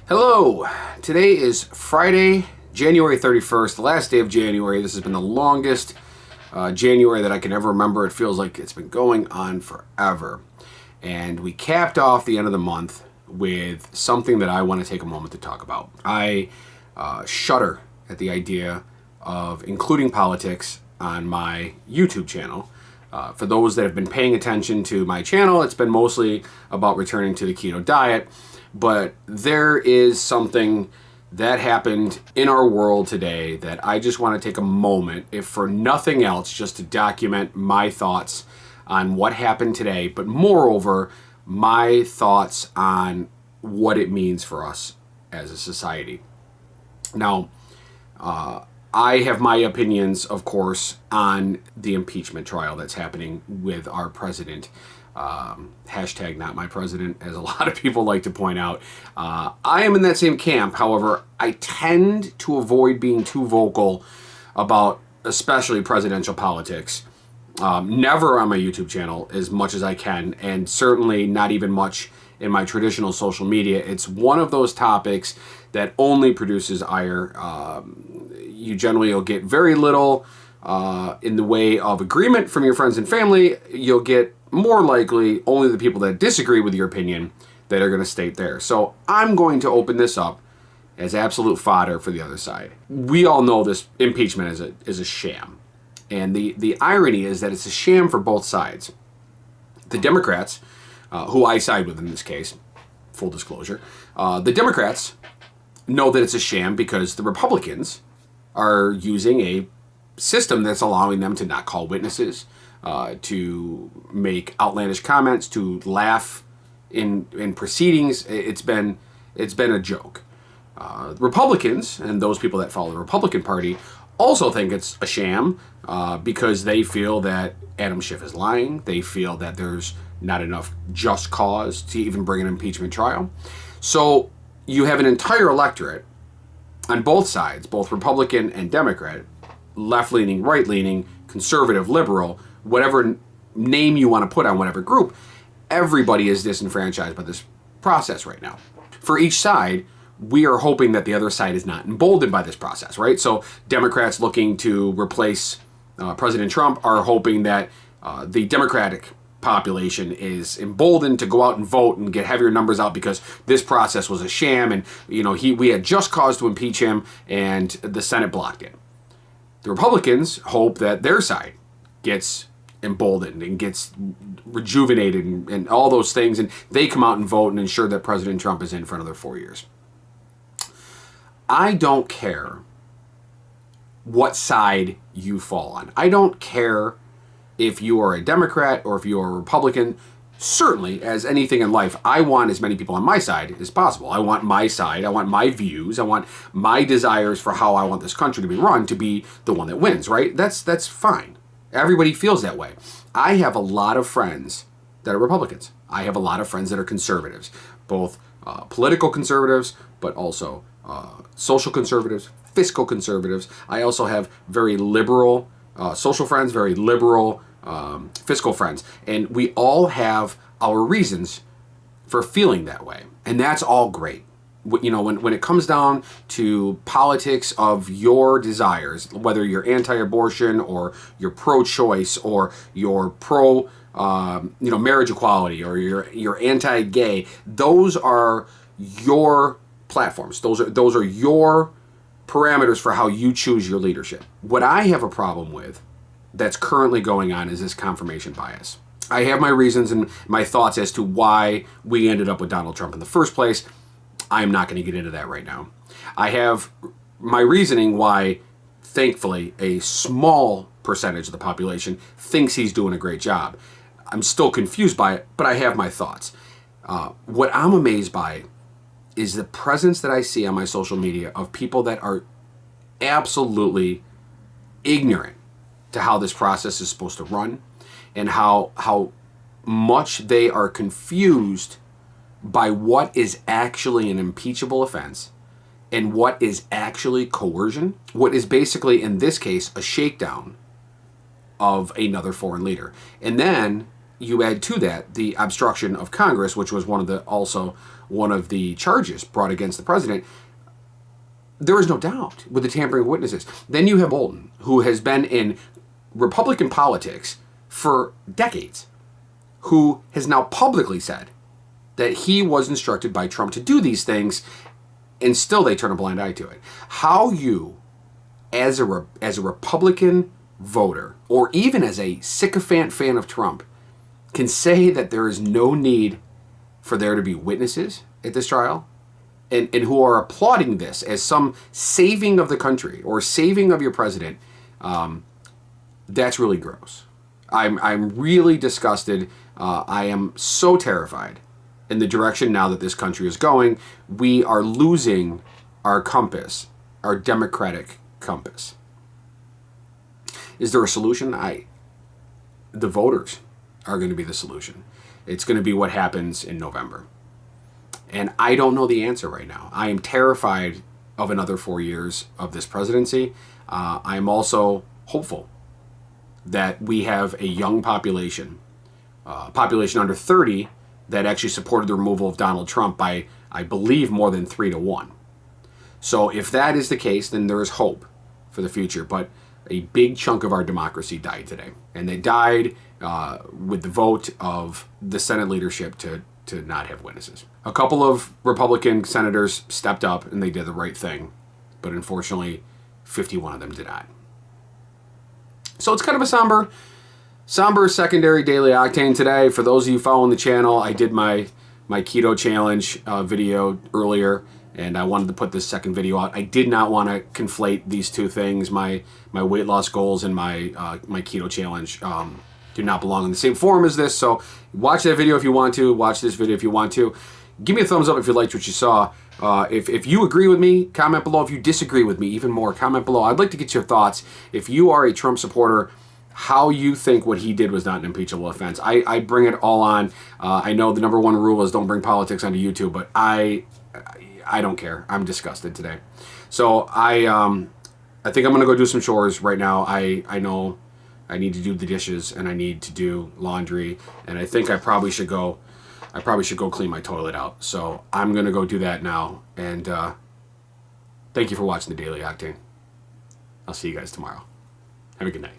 Hello! Today is Friday, January 31st, the last day of January. This has been the longest January that I can ever remember. It feels like it's been going on forever. And we capped off the end of the month with something that I want to take a moment to talk about. I shudder at the idea of including politics on my YouTube channel. For those that have been paying attention to my channel, it's been mostly about returning to the keto diet. But there is something that happened in our world today that I just want to take a moment, if for nothing else, just to document my thoughts on what happened today, but moreover, my thoughts on what it means for us as a society. Now, I have my opinions, of course, on the impeachment trial that's happening with our president. Hashtag not my president, as a lot of people like to point out. I am in that same camp. However, I tend to avoid being too vocal about especially presidential politics. Never on my YouTube channel as much as I can, and certainly not even much in my traditional social media. It's one of those topics that only produces ire. You generally will get very little in the way of agreement from your friends and family. You'll get more likely only the people that disagree with your opinion that are going to state there. So I'm going to open this up as absolute fodder for the other side. We all know this impeachment is a sham. And the irony is that it's a sham for both sides. The Democrats, who I side with in this case, full disclosure, the Democrats know that it's a sham because the Republicans are using a system that's allowing them to not call witnesses, to make outlandish comments, to laugh in proceedings. It's been a joke. Republicans and those people that follow the Republican Party also think it's a sham because they feel that Adam Schiff is lying. They feel that there's not enough just cause to even bring an impeachment trial. So you have an entire electorate on both sides, both Republican and Democrat, left-leaning, right-leaning, conservative, liberal, whatever name you want to put on whatever group, everybody is disenfranchised by this process right now. For each side, we are hoping that the other side is not emboldened by this process, right? So Democrats looking to replace President Trump are hoping that the Democratic population is emboldened to go out and vote and get heavier numbers out because this process was a sham, and we had just cause to impeach him and the Senate blocked it. The Republicans hope that their side gets emboldened and gets rejuvenated and all those things, and they come out and vote and ensure that President Trump is in for another 4 years. I don't care what side you fall on. I don't care if you are a Democrat or if you are a Republican. Certainly, as anything in life, I want as many people on my side as possible. I want my side, I want my views, I want my desires for how I want this country to be run to be the one that wins, right? That's fine. Everybody feels that way. I have a lot of friends that are Republicans. I have a lot of friends that are conservatives, both political conservatives, but also social conservatives, fiscal conservatives. I also have very liberal social friends, very liberal fiscal friends. And we all have our reasons for feeling that way. And that's all great. When it comes down to politics of your desires, whether you're anti-abortion or you're pro-choice or you're pro marriage equality or you're anti-gay, those are your platforms. Those are your parameters for how you choose your leadership. What I have a problem with that's currently going on is this confirmation bias. I have my reasons and my thoughts as to why we ended up with Donald Trump in the first place. I'm not going to get into that right now. I have my reasoning why, thankfully, a small percentage of the population thinks he's doing a great job. I'm still confused by it, but I have my thoughts. What I'm amazed by is the presence that I see on my social media of people that are absolutely ignorant to how this process is supposed to run and how much they are confused by what is actually an impeachable offense and what is actually coercion, what is basically, in this case, a shakedown of another foreign leader. And then you add to that the obstruction of Congress, which was also one of the charges brought against the president. There is no doubt with the tampering of witnesses. Then you have Bolton, who has been in Republican politics for decades, who has now publicly said that he was instructed by Trump to do these things, and still they turn a blind eye to it. How you, as a Republican voter, or even as a sycophant fan of Trump, can say that there is no need for there to be witnesses at this trial, and who are applauding this as some saving of the country or saving of your president, that's really gross. I'm really disgusted. I am so terrified in the direction now that this country is going. We are losing our compass, our democratic compass. Is there a solution? The voters are going to be the solution. It's going to be what happens in November. And I don't know the answer right now. I am terrified of another 4 years of this presidency. I am also hopeful that we have a young population under 30, that actually supported the removal of Donald Trump by, I believe, more than 3-1. So if that is the case, then there is hope for the future. But a big chunk of our democracy died today. And they died with the vote of the Senate leadership to not have witnesses. A couple of Republican senators stepped up and they did the right thing. But unfortunately, 51 of them did not. So it's kind of a somber secondary daily octane today. For those of you following the channel, I did my keto challenge video earlier, and I wanted to put this second video out. I did not want to conflate these two things. My weight loss goals and my keto challenge do not belong in the same forum as this. So watch that video if you want to. Watch this video if you want to. Give me a thumbs up if you liked what you saw. If you agree with me, comment below. If you disagree with me, even more, comment below. I'd like to get your thoughts. If you are a Trump supporter, how you think what he did was not an impeachable offense. I bring it all on. I know the number one rule is don't bring politics onto YouTube, but I don't care. I'm disgusted today. So I think I'm going to go do some chores right now. I know I need to do the dishes and I need to do laundry, and I think I probably should go clean my toilet out. So I'm going to go do that now, and thank you for watching the Daily Octane. I'll see you guys tomorrow. Have a good night.